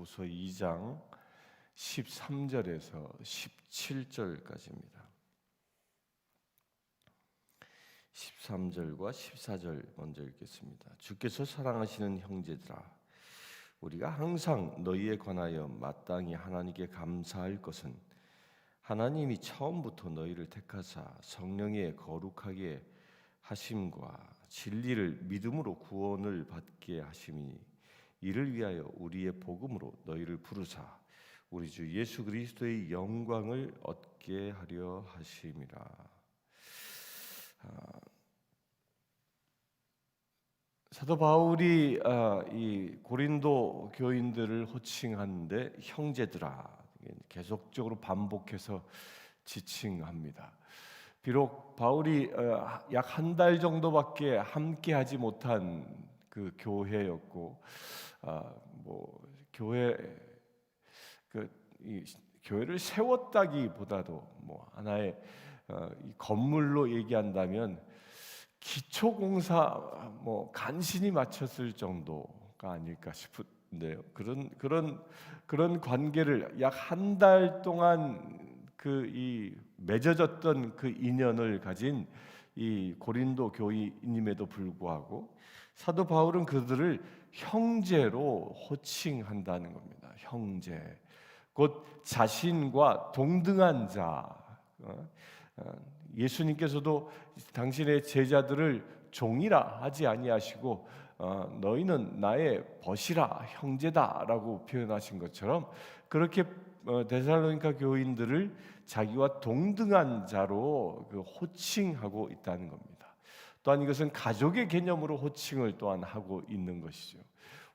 고린도후서 2장 13절에서 17절까지입니다. 13절과 14절 먼저 읽겠습니다. 주께서 사랑하시는 형제들아, 우리가 항상 너희에 관하여 마땅히 하나님께 감사할 것은 하나님이 처음부터 너희를 택하사 성령의 거룩하게 하심과 진리를 믿음으로 구원을 받게 하심이니 이를 위하여 우리의 복음으로 너희를 부르사 우리 주 예수 그리스도의 영광을 얻게 하려 하심이라. 사도 바울이 이 고린도 교인들을 호칭하는데 형제들아 계속적으로 반복해서 지칭합니다. 비록 바울이 약 한 달 정도밖에 함께하지 못한 그 교회였고, 교회를 세웠다기보다도 하나의 이 건물로 얘기한다면 기초공사 간신히 마쳤을 정도가 아닐까 싶은데요. 그런 관계를 약 한 달 동안 맺어졌던 그 인연을 가진 이 고린도 교인임에도 불구하고 사도 바울은 그들을 형제로 호칭한다는 겁니다. 형제, 곧 자신과 동등한 자. 예수님께서도 당신의 제자들을 종이라 하지 아니하시고 너희는 나의 벗이라 형제다라고 표현하신 것처럼 그렇게 데살로니가 교인들을 자기와 동등한 자로 호칭하고 있다는 겁니다. 또한 이것은 가족의 개념으로 호칭을 또한 하고 있는 것이죠.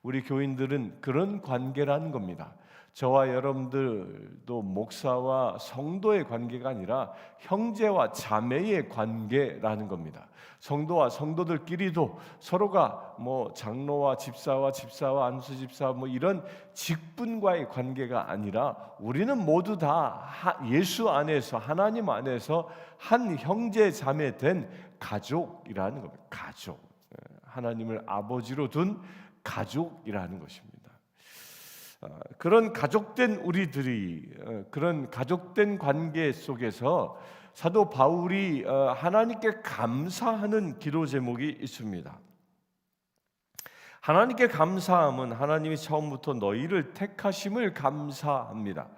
우리 교인들은 그런 관계라는 겁니다. 저와 여러분들도 목사와 성도의 관계가 아니라 형제와 자매의 관계라는 겁니다. 성도와 성도들끼리도 서로가 장로와 집사와 안수 집사 이런 직분과의 관계가 아니라 우리는 모두 다 예수 안에서 하나님 안에서 한 형제 자매 된 가족이라는 겁니다. 가족, 하나님을 아버지로 둔 가족이라는 것입니다. 그런 가족된 우리들이 그런 가족된 관계 속에서 사도 바울이 하나님께 감사하는 기도 제목이 있습니다. 하나님께 감사함은 하나님이 처음부터 너희를 택하심을 감사합니다.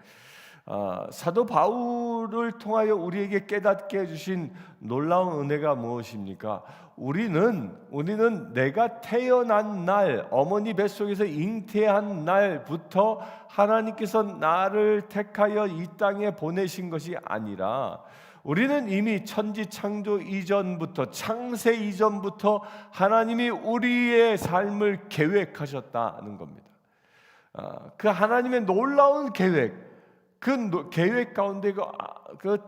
사도 바울을 통하여 우리에게 깨닫게 해주신 놀라운 은혜가 무엇입니까? 우리는 내가 태어난 날, 어머니 뱃속에서 잉태한 날부터 하나님께서 나를 택하여 이 땅에 보내신 것이 아니라 우리는 이미 천지 창조 이전부터, 창세 이전부터 하나님이 우리의 삶을 계획하셨다는 겁니다. 그 하나님의 놀라운 계획, 그 계획 가운데 그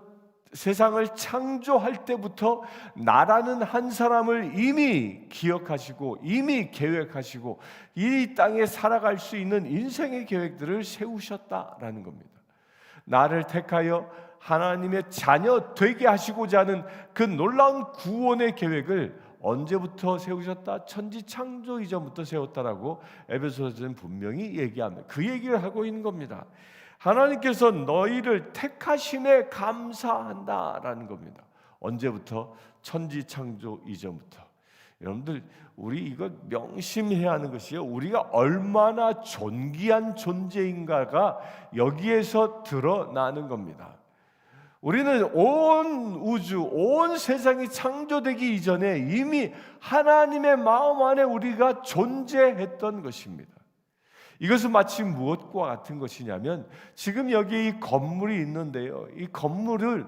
세상을 창조할 때부터 나라는 한 사람을 이미 기억하시고 이미 계획하시고 이 땅에 살아갈 수 있는 인생의 계획들을 세우셨다라는 겁니다. 나를 택하여 하나님의 자녀 되게 하시고자 하는 그 놀라운 구원의 계획을 언제부터 세우셨다? 천지 창조 이전부터 세웠다라고 에베소서는 분명히 얘기합니다. 그 얘기를 하고 있는 겁니다. 하나님께서 너희를 택하심에 감사한다라는 겁니다. 언제부터? 천지 창조 이전부터. 여러분들, 우리 이거 명심해야 하는 것이요, 우리가 얼마나 존귀한 존재인가가 여기에서 드러나는 겁니다. 우리는 온 우주, 온 세상이 창조되기 이전에 이미 하나님의 마음 안에 우리가 존재했던 것입니다. 이것은 마치 무엇과 같은 것이냐면 지금 여기 이 건물이 있는데요. 이 건물은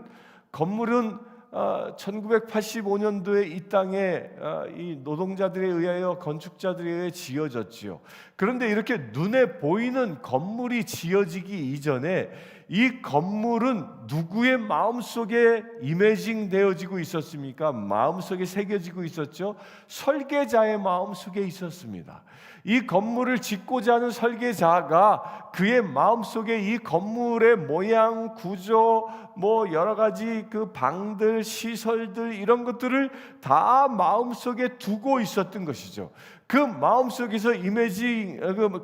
1985년도에 이 땅에 이 노동자들에 의하여 건축자들에 의해 지어졌지요. 그런데 이렇게 눈에 보이는 건물이 지어지기 이전에 이 건물은 누구의 마음속에 이미징 되어지고 있었습니까? 마음속에 새겨지고 있었죠. 설계자의 마음속에 있었습니다. 이 건물을 짓고자 하는 설계자가 그의 마음속에 이 건물의 모양, 구조, 여러 가지 그 방들, 시설들 이런 것들을 다 마음속에 두고 있었던 것이죠. 그 마음속에서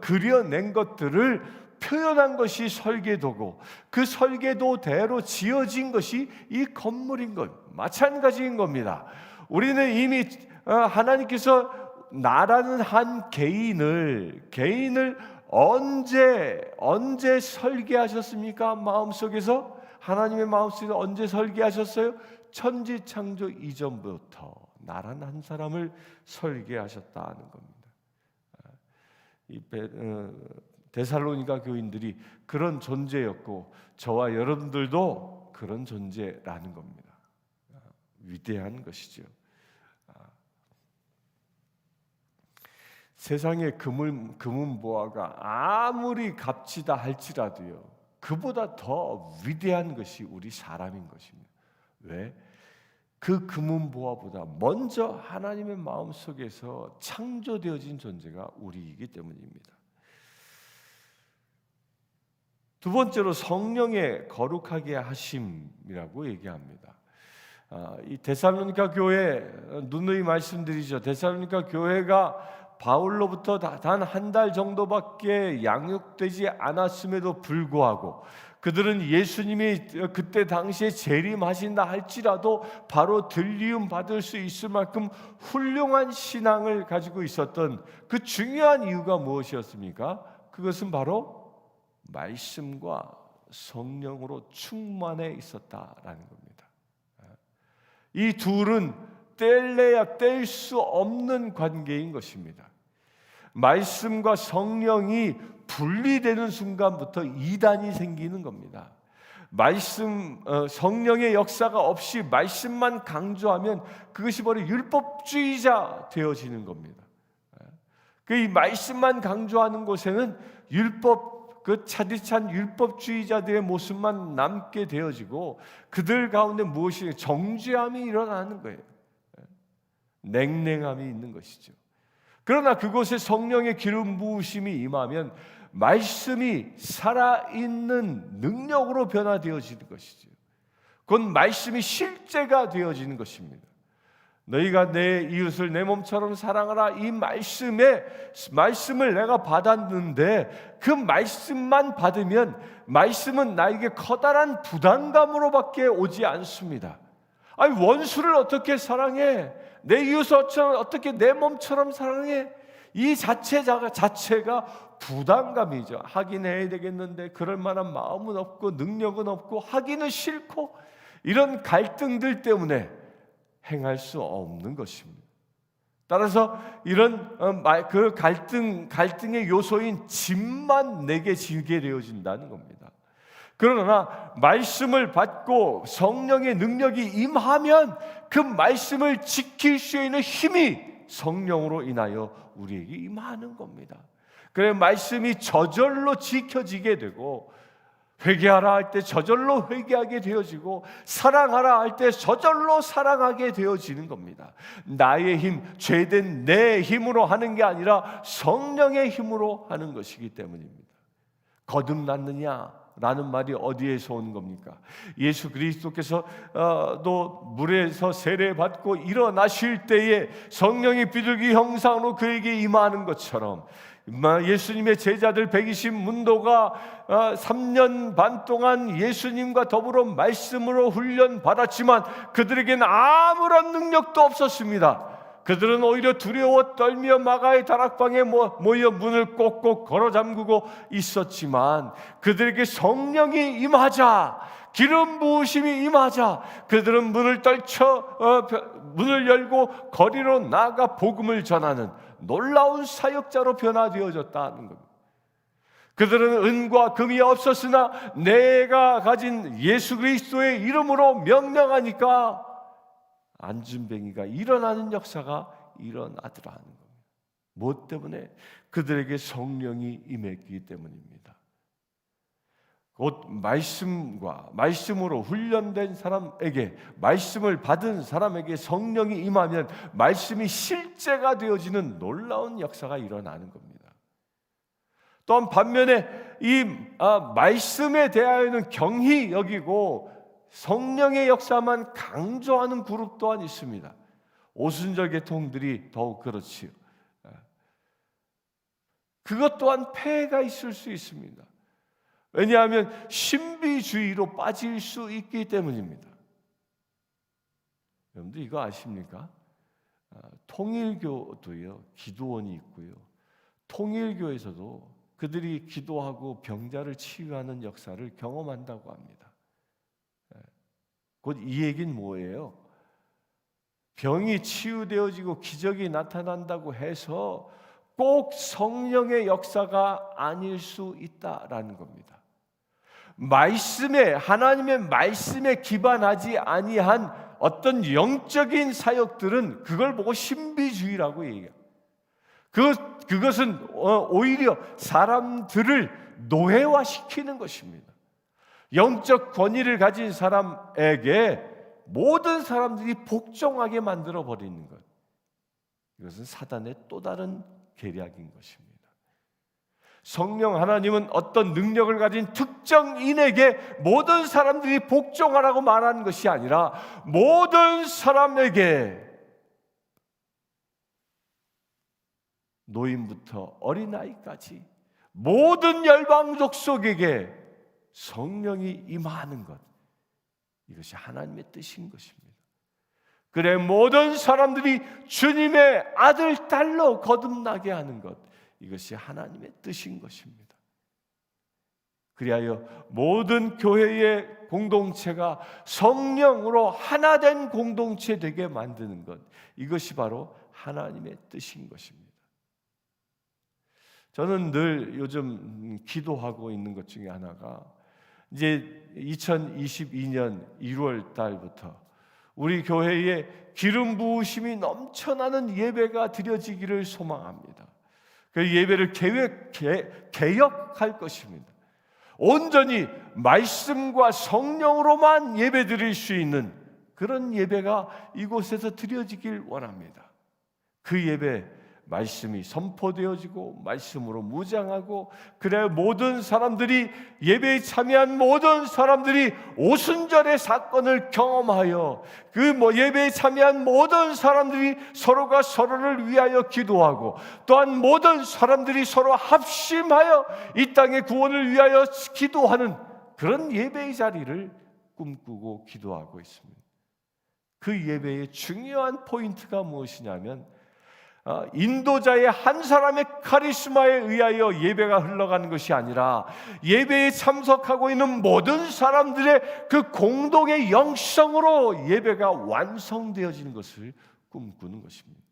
그려낸 것들을 표현한 것이 설계도고, 그 설계도대로 지어진 것이 이 건물인 것, 마찬가지인 겁니다. 우리는 이미 하나님께서 나라는 한 개인을 언제 설계하셨습니까? 마음속에서, 하나님의 마음속에서 언제 설계하셨어요? 천지창조 이전부터 나라는 한 사람을 설계하셨다는 겁니다. 데살로니가 교인들이 그런 존재였고, 저와 여러분들도 그런 존재라는 겁니다. 위대한 것이죠. 세상의 금은보화가 아무리 값지다 할지라도요, 그보다 더 위대한 것이 우리 사람인 것입니다. 왜? 그 금은보화보다 먼저 하나님의 마음속에서 창조되어진 존재가 우리이기 때문입니다. 두 번째로 성령의 거룩하게 하심이라고 얘기합니다. 이 데살로니가 교회, 누누이 말씀드리죠. 데살로니가 교회가 바울로부터 단 한 달 정도밖에 양육되지 않았음에도 불구하고 그들은 예수님이 그때 당시에 재림하신다 할지라도 바로 들리움 받을 수 있을 만큼 훌륭한 신앙을 가지고 있었던 그 중요한 이유가 무엇이었습니까? 그것은 바로 말씀과 성령으로 충만해 있었다라는 겁니다. 이 둘은 뗄래야 뗄 수 없는 관계인 것입니다. 말씀과 성령이 분리되는 순간부터 이단이 생기는 겁니다. 성령의 역사가 없이 말씀만 강조하면 그것이 바로 율법주의자 되어지는 겁니다. 이 말씀만 강조하는 곳에는 차디찬 율법주의자들의 모습만 남게 되어지고, 그들 가운데 무엇이 정죄함이 일어나는 거예요. 냉랭함이 있는 것이죠. 그러나 그곳에 성령의 기름 부으심이 임하면 말씀이 살아있는 능력으로 변화되어지는 것이죠. 그건 말씀이 실제가 되어지는 것입니다. 너희가 내 이웃을 내 몸처럼 사랑하라, 이 말씀을 내가 받았는데 그 말씀만 받으면 말씀은 나에게 커다란 부담감으로밖에 오지 않습니다. 아니, 원수를 어떻게 사랑해? 내 이웃을 어떻게 내 몸처럼 사랑해? 이 자체가 부담감이죠. 하긴 해야 되겠는데 그럴 만한 마음은 없고 능력은 없고 하기는 싫고, 이런 갈등들 때문에 행할 수 없는 것입니다. 따라서 이런 그 갈등의 요소인 짐만 내게 지게 되어진다는 겁니다. 그러나 말씀을 받고 성령의 능력이 임하면 그 말씀을 지킬 수 있는 힘이 성령으로 인하여 우리에게 임하는 겁니다. 그래서 말씀이 저절로 지켜지게 되고, 회개하라 할 때 저절로 회개하게 되어지고, 사랑하라 할 때 저절로 사랑하게 되어지는 겁니다. 나의 힘, 죄된 내 힘으로 하는 게 아니라 성령의 힘으로 하는 것이기 때문입니다. 거듭났느냐? 라는 말이 어디에서 온 겁니까? 예수 그리스도께서 또 물에서 세례받고 일어나실 때에 성령이 비둘기 형상으로 그에게 임하는 것처럼, 예수님의 제자들 120 문도가 3년 반 동안 예수님과 더불어 말씀으로 훈련받았지만 그들에게는 아무런 능력도 없었습니다. 그들은 오히려 두려워 떨며 마가의 다락방에 모여 문을 꼭꼭 걸어 잠그고 있었지만, 그들에게 성령이 임하자, 기름 부으심이 임하자, 그들은 문을 열고 거리로 나가 복음을 전하는 놀라운 사역자로 변화되어졌다는 겁니다. 그들은 은과 금이 없었으나 내가 가진 예수 그리스도의 이름으로 명령하니까 안진뱅이가 일어나는 역사가 일어나더라는 겁니다. 무엇 때문에? 그들에게 성령이 임했기 때문입니다. 곧 말씀으로 훈련된 사람에게, 말씀을 받은 사람에게 성령이 임하면 말씀이 실제가 되어지는 놀라운 역사가 일어나는 겁니다. 또한 반면에 이 말씀에 대하여는 경히 여기고 성령의 역사만 강조하는 그룹 또한 있습니다. 오순절 계통들이 더욱 그렇지요. 그것 또한 폐해가 있을 수 있습니다. 왜냐하면 신비주의로 빠질 수 있기 때문입니다. 여러분들 이거 아십니까? 통일교도요, 기도원이 있고요. 통일교에서도 그들이 기도하고 병자를 치유하는 역사를 경험한다고 합니다. 곧 이 얘기는 뭐예요? 병이 치유되어지고 기적이 나타난다고 해서 꼭 성령의 역사가 아닐 수 있다라는 겁니다. 하나님의 말씀에 기반하지 아니한 어떤 영적인 사역들은 그걸 보고 신비주의라고 얘기해요. 그것은 오히려 사람들을 노예화시키는 것입니다. 영적 권위를 가진 사람에게 모든 사람들이 복종하게 만들어 버리는 것, 이것은 사단의 또 다른 계략인 것입니다. 성령 하나님은 어떤 능력을 가진 특정인에게 모든 사람들이 복종하라고 말하는 것이 아니라 모든 사람에게, 노인부터 어린아이까지 모든 열방 족속에게 성령이 임하는 것, 이것이 하나님의 뜻인 것입니다. 그래 모든 사람들이 주님의 아들, 딸로 거듭나게 하는 것, 이것이 하나님의 뜻인 것입니다. 그리하여 모든 교회의 공동체가 성령으로 하나된 공동체 되게 만드는 것, 이것이 바로 하나님의 뜻인 것입니다. 저는 늘 요즘 기도하고 있는 것 중에 하나가, 이제 2022년 1월 달부터 우리 교회에 기름 부으심이 넘쳐나는 예배가 드려지기를 소망합니다. 그 예배를 개혁할 것입니다. 온전히 말씀과 성령으로만 예배 드릴 수 있는 그런 예배가 이곳에서 드려지길 원합니다. 그 예배, 말씀이 선포되어지고 말씀으로 무장하고, 그래야 모든 사람들이, 예배에 참여한 모든 사람들이 오순절의 사건을 경험하여 예배에 참여한 모든 사람들이 서로가 서로를 위하여 기도하고, 또한 모든 사람들이 서로 합심하여 이 땅의 구원을 위하여 기도하는 그런 예배의 자리를 꿈꾸고 기도하고 있습니다. 그 예배의 중요한 포인트가 무엇이냐면, 인도자의 한 사람의 카리스마에 의하여 예배가 흘러가는 것이 아니라 예배에 참석하고 있는 모든 사람들의 그 공동의 영성으로 예배가 완성되어지는 것을 꿈꾸는 것입니다.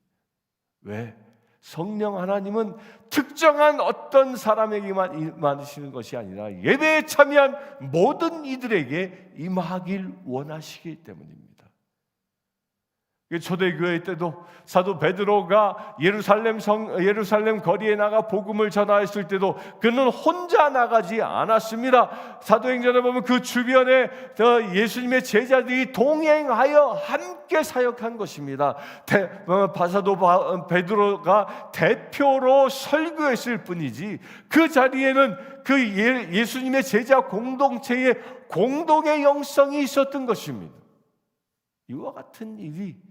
왜? 성령 하나님은 특정한 어떤 사람에게만 임하시는 것이 아니라 예배에 참여한 모든 이들에게 임하길 원하시기 때문입니다. 초대교회 때도 사도 베드로가 예루살렘 거리에 나가 복음을 전하였을 때도 그는 혼자 나가지 않았습니다. 사도행전에 보면 그 주변에 예수님의 제자들이 동행하여 함께 사역한 것입니다. 사도 베드로가 대표로 설교했을 뿐이지 그 자리에는 그 예수님의 제자 공동체의 공동의 영성이 있었던 것입니다. 이와 같은 일이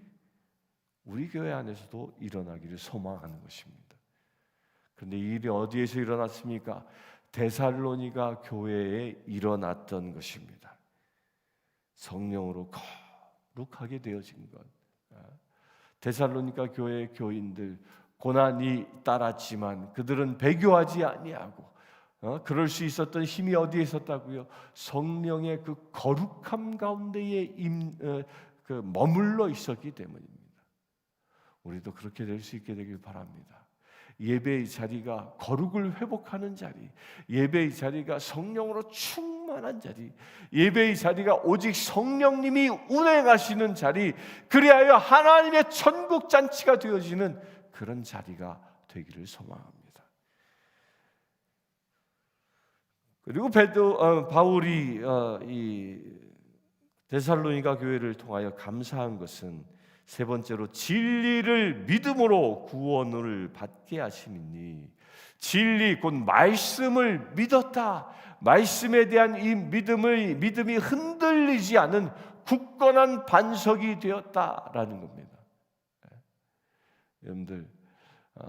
우리 교회 안에서도 일어나기를 소망하는 것입니다. 그런데 이 일이 어디에서 일어났습니까? 데살로니가 교회에 일어났던 것입니다. 성령으로 거룩하게 되어진 것. 데살로니가 교회의 교인들, 고난이 따랐지만 그들은 배교하지 아니하고, 그럴 수 있었던 힘이 어디에 있었다고요? 성령의 그 거룩함 가운데에 머물러 있었기 때문입니다. 우리도 그렇게 될 수 있게 되길 바랍니다. 예배의 자리가 거룩을 회복하는 자리, 예배의 자리가 성령으로 충만한 자리, 예배의 자리가 오직 성령님이 운행하시는 자리, 그리하여 하나님의 천국 잔치가 되어지는 그런 자리가 되기를 소망합니다. 그리고 바울이 이 데살로니가 교회를 통하여 감사한 것은 세 번째로 진리를 믿음으로 구원을 받게 하심이니, 진리 곧 말씀을 믿었다. 말씀에 대한 이 믿음이 흔들리지 않은 굳건한 반석이 되었다라는 겁니다. 여러분들,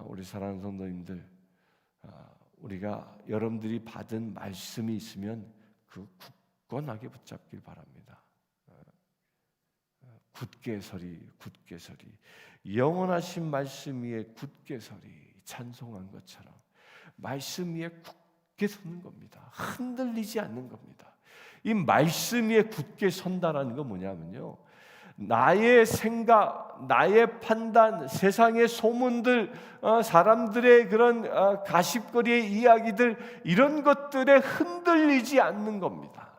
우리 사랑하는 성도님들, 우리가 여러분들이 받은 말씀이 있으면 그 굳건하게 붙잡길 바랍니다. 굳게 서리 영원하신 말씀 위에 굳게 서리 찬송한 것처럼 말씀 위에 굳게 서는 겁니다. 흔들리지 않는 겁니다. 이 말씀 위에 굳게 선다라는 건 뭐냐면요, 나의 생각, 나의 판단, 세상의 소문들, 사람들의 그런 가십거리의 이야기들, 이런 것들에 흔들리지 않는 겁니다.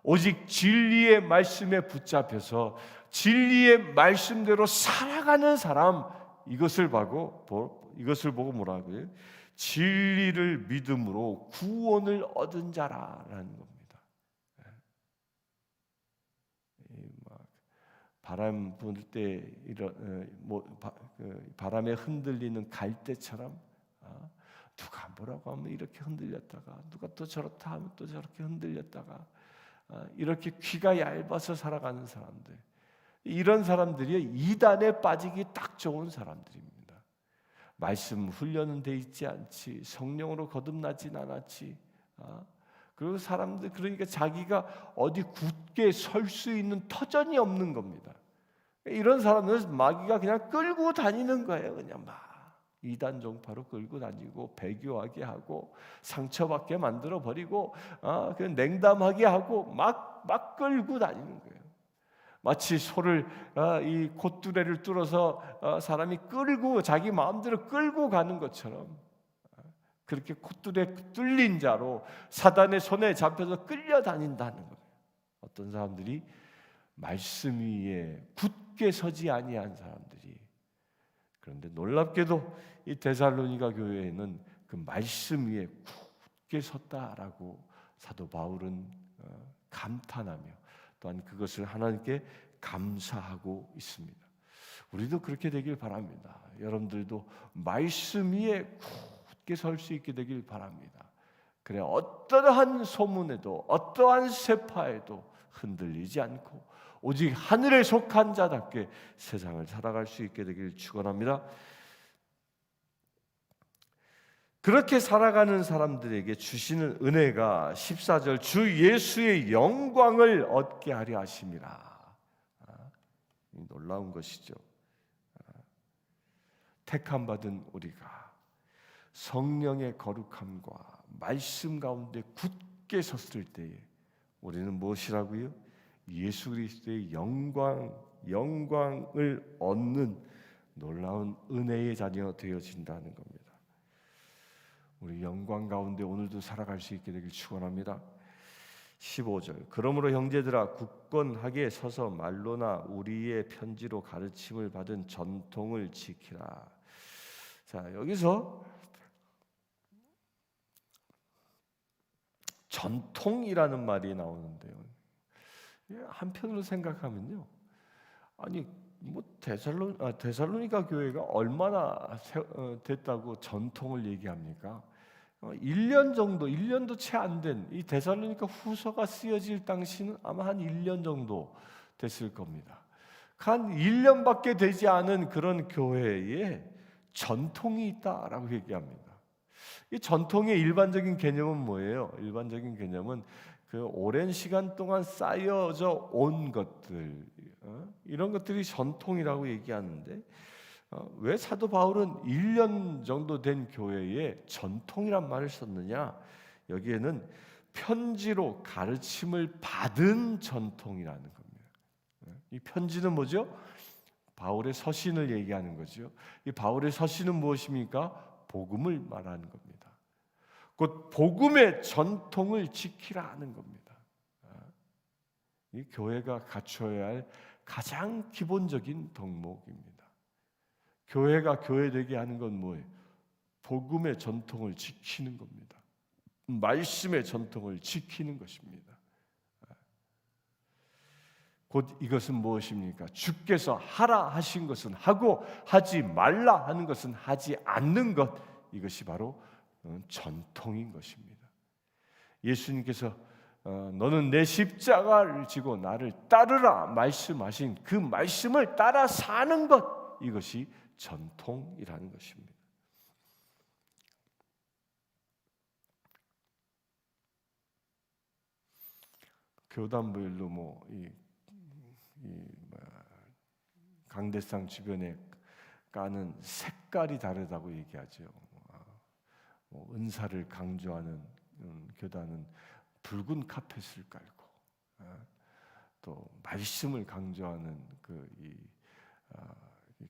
오직 진리의 말씀에 붙잡혀서 진리의 말씀대로 살아가는 사람, 이것을 보고 뭐라고요? 진리를 믿음으로 구원을 얻은 자라라는 겁니다. 바람 불 때 바람에 흔들리는 갈대처럼, 누가 뭐라고 하면 이렇게 흔들렸다가 누가 또 저렇다 하면 또 저렇게 흔들렸다가, 이렇게 귀가 얇아서 살아가는 사람들, 이런 사람들이 이단에 빠지기 딱 좋은 사람들입니다. 말씀 훈련은 돼 있지 않지, 성령으로 거듭나진 않았지, 그리고 사람들, 그러니까 자기가 어디 굳게 설 수 있는 터전이 없는 겁니다. 이런 사람들은 마귀가 그냥 끌고 다니는 거예요. 그냥 막 이단 종파로 끌고 다니고 배교하게 하고 상처받게 만들어 버리고, 그냥 냉담하게 하고 막 끌고 다니는 거예요. 마치 소를 이 콧두레를 뚫어서 사람이 끌고 자기 마음대로 끌고 가는 것처럼, 그렇게 콧두레 뚫린 자로 사단의 손에 잡혀서 끌려다닌다는 거예요. 어떤 사람들이 말씀 위에 굳게 서지 아니한 사람들이, 그런데 놀랍게도 이 데살로니가 교회에는 그 말씀 위에 굳게 섰다라고 사도 바울은 감탄하며 또한 그것을 하나님께 감사하고 있습니다. 우리도 그렇게 되길 바랍니다. 여러분들도 말씀 위에 굳게 설 수 있게 되길 바랍니다. 그래 어떠한 소문에도 어떠한 세파에도 흔들리지 않고 오직 하늘에 속한 자답게 세상을 살아갈 수 있게 되길 축원합니다. 그렇게 살아가는 사람들에게 주시는 은혜가 14절 주 예수의 영광을 얻게 하려 하심이라. 놀라운 것이죠. 택함 받은 우리가 성령의 거룩함과 말씀 가운데 굳게 섰을 때에 우리는 무엇이라고요? 예수 그리스도의 영광을 얻는 놀라운 은혜의 자녀 되어진다는 겁니다. 우리 영광 가운데 오늘도 살아갈 수 있게 되길 축원합니다. 15절 그러므로 형제들아 굳건하게 서서 말로나 우리의 편지로 가르침을 받은 전통을 지키라. 자, 여기서 전통이라는 말이 나오는데요. 한편으로 생각하면요, 아니 뭐 데살로니가 교회가 얼마나 됐다고 전통을 얘기합니까? 1년 정도, 1년도 채 안 된 이 데살로니가 후서가 쓰여질 당시는 아마 한 1년 정도 됐을 겁니다. 한 1년밖에 되지 않은 그런 교회에 전통이 있다라고 얘기합니다. 이 전통의 일반적인 개념은 뭐예요? 일반적인 개념은 그 오랜 시간 동안 쌓여져 온 것들, 이런 것들이 전통이라고 얘기하는데, 왜 사도 바울은 1년 정도 된 교회에 전통이란 말을 썼느냐? 여기에는 편지로 가르침을 받은 전통이라는 겁니다. 이 편지는 뭐죠? 바울의 서신을 얘기하는 거죠. 이 바울의 서신은 무엇입니까? 복음을 말하는 겁니다. 곧 복음의 전통을 지키라 하는 겁니다. 이 교회가 갖춰야 할 가장 기본적인 덕목입니다. 교회가 교회되게 하는 건 뭐예요? 복음의 전통을 지키는 겁니다. 말씀의 전통을 지키는 것입니다. 곧 이것은 무엇입니까? 주께서 하라 하신 것은 하고 하지 말라 하는 것은 하지 않는 것, 이것이 바로 전통인 것입니다. 예수님께서 너는 내 십자가를 지고 나를 따르라 말씀하신 그 말씀을 따라 사는 것, 이것이 전통이라는 것입니다. 교단별로 강대상 주변에 까는 색깔이 다르다고 얘기하죠. 은사를 강조하는 교단은 붉은 카펫을 깔고, 또 말씀을 강조하는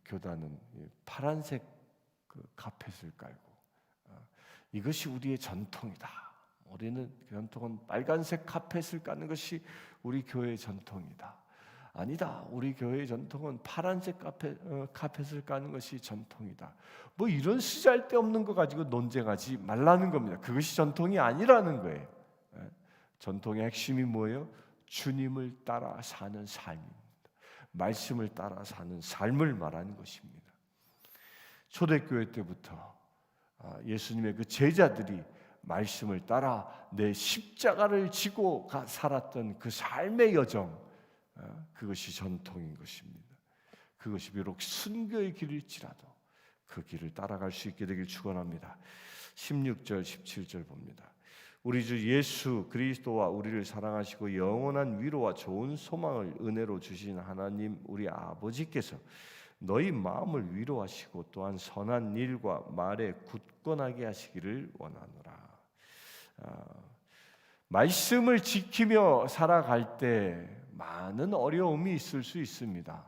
교단은 파란색 카펫을 깔고, 이것이 우리의 전통이다. 우리는 전통은 빨간색 카펫을 까는 것이 우리 교회의 전통이다. 아니다. 우리 교회의 전통은 파란색 카펫을 까는 것이 전통이다. 이런 쓰잘데없는 거 가지고 논쟁하지 말라는 겁니다. 그것이 전통이 아니라는 거예요. 전통의 핵심이 뭐예요? 주님을 따라 사는 삶입니다. 말씀을 따라 사는 삶을 말하는 것입니다. 초대교회 때부터 예수님의 그 제자들이 말씀을 따라 내 십자가를 지고 살았던 그 삶의 여정, 그것이 전통인 것입니다. 그것이 비록 순교의 길일지라도 그 길을 따라갈 수 있게 되길 축원합니다. 16절 17절 봅니다. 우리 주 예수 그리스도와 우리를 사랑하시고 영원한 위로와 좋은 소망을 은혜로 주신 하나님 우리 아버지께서 너희 마음을 위로하시고 또한 선한 일과 말에 굳건하게 하시기를 원하노라. 말씀을 지키며 살아갈 때 많은 어려움이 있을 수 있습니다.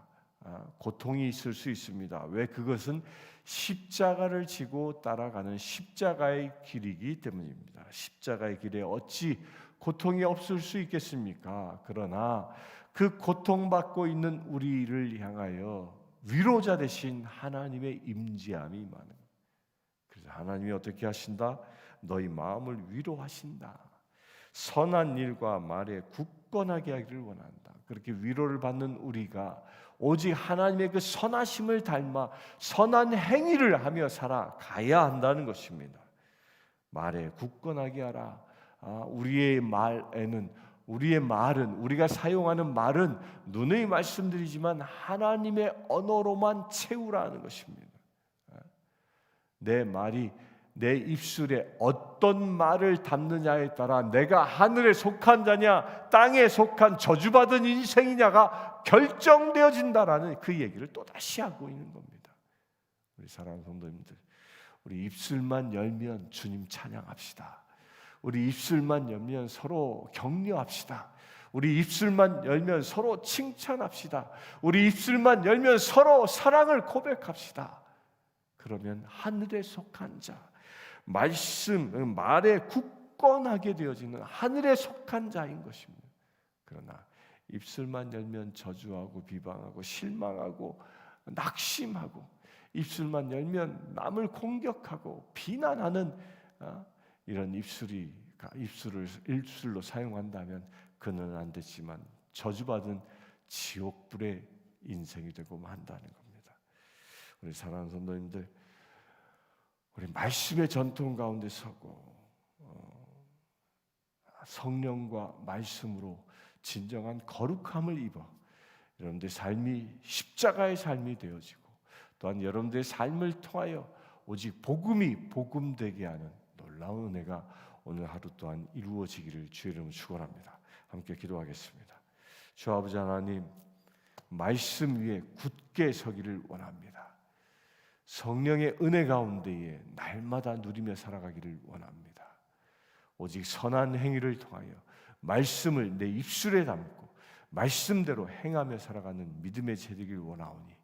고통이 있을 수 있습니다. 왜? 그것은 십자가를 지고 따라가는 십자가의 길이기 때문입니다. 십자가의 길에 어찌 고통이 없을 수 있겠습니까? 그러나 그 고통받고 있는 우리를 향하여 위로자 되신 하나님의 임재함이 많은 거예요. 그래서 하나님이 어떻게 하신다? 너희 마음을 위로하신다. 선한 일과 말에 굳건하게 하기를 원한다. 그렇게 위로를 받는 우리가 오직 하나님의 그 선하심을 닮아 선한 행위를 하며 살아가야 한다는 것입니다. 말에 굳건하게 하라. 우리의 말은 우리가 사용하는 말은 누누이 말씀드리지만 하나님의 언어로만 채우라는 것입니다. 내 말이 내 입술에 어떤 말을 담느냐에 따라 내가 하늘에 속한 자냐 땅에 속한 저주받은 인생이냐가 결정되어진다라는 그 얘기를 또다시 하고 있는 겁니다. 우리 사랑하는 성도님들, 우리 입술만 열면 주님 찬양합시다. 우리 입술만 열면 서로 격려합시다. 우리 입술만 열면 서로 칭찬합시다. 우리 입술만 열면 서로 사랑을 고백합시다. 그러면 하늘에 속한 자, 말에 굳건하게 되어지는 하늘에 속한 자인 것입니다. 그러나 입술만 열면 저주하고 비방하고 실망하고 낙심하고, 입술만 열면 남을 공격하고 비난하는 이런 입술로 사용한다면 그는 안 되지만 저주받은 지옥불의 인생이 되고 만다는 겁니다. 우리 사랑하는 성도님들, 우리 말씀의 전통 가운데 서고 성령과 말씀으로 진정한 거룩함을 입어 여러분들의 삶이 십자가의 삶이 되어지고, 또한 여러분들의 삶을 통하여 오직 복음이 복음되게 하는 놀라운 은혜가 오늘 하루 또한 이루어지기를 주의 이름으로 축원합니다. 함께 기도하겠습니다. 주 아버지 하나님, 말씀 위에 굳게 서기를 원합니다. 성령의 은혜 가운데에 날마다 누리며 살아가기를 원합니다. 오직 선한 행위를 통하여 말씀을 내 입술에 담고 말씀대로 행하며 살아가는 믿음의 제되기를 원하오니,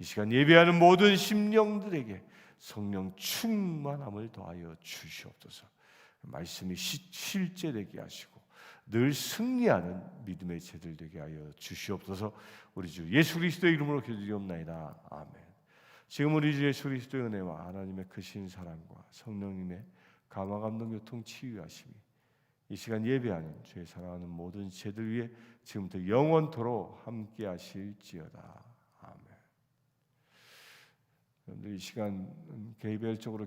이 시간 예배하는 모든 심령들에게 성령 충만함을 더하여 주시옵소서. 말씀이 실제되게 하시고 늘 승리하는 믿음의 제들 되게 하여 주시옵소서. 우리 주 예수 그리스도의 이름으로 기도드리옵나이다. 아멘. 지금 우리 주 예수 그리스도의 은혜와 하나님의 크신 사랑과 성령님의 감화 감동 교통 치유하심이 이 시간 예배하는 주의 사랑하는 모든 제들 위에 지금부터 영원토록 함께 하실지어다. 아멘. 여러분들 이 시간 개별적으로